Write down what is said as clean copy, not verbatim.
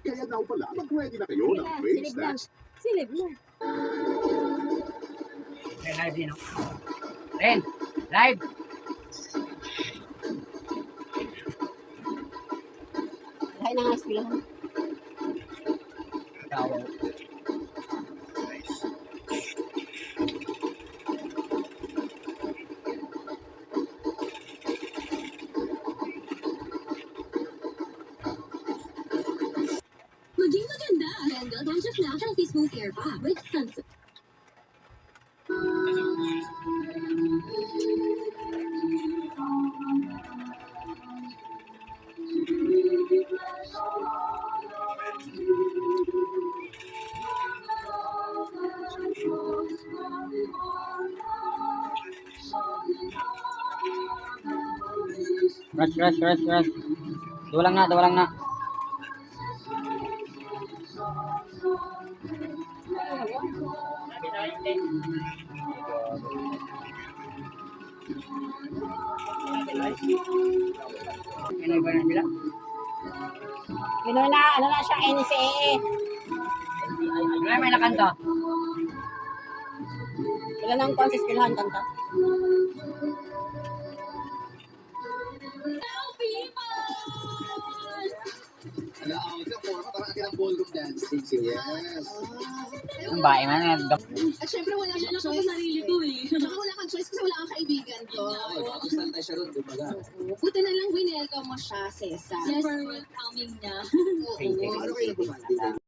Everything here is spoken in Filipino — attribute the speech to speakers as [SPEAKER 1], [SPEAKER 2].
[SPEAKER 1] Kaya daw pala, mag-ready na kayo ng face test.
[SPEAKER 2] Silip mo.
[SPEAKER 3] Live din, no? Ren, live!
[SPEAKER 2] Lahat na nga eskwelahan.
[SPEAKER 3] Tawa.
[SPEAKER 4] Maging maganda. Handle Dandruff Natural Face Smooth Air Pa with Sunsilk.
[SPEAKER 3] Rush. Dua lang na. Ano ba na nila?
[SPEAKER 2] Ano na siya, NCAA.
[SPEAKER 3] Wala may nakanta.
[SPEAKER 2] Ilan ang kwan sa eskwelahan kanta?
[SPEAKER 1] Yes.
[SPEAKER 3] Ang bae man.
[SPEAKER 4] At syempre wala kang choice. Sarili ko eh. Tsaka wala kang choice kasi wala kang kaibigan ko. Buti na lang winelcome mo siya, Cesar. Yes, for welcoming niya.
[SPEAKER 3] Sige.
[SPEAKER 4] Oo.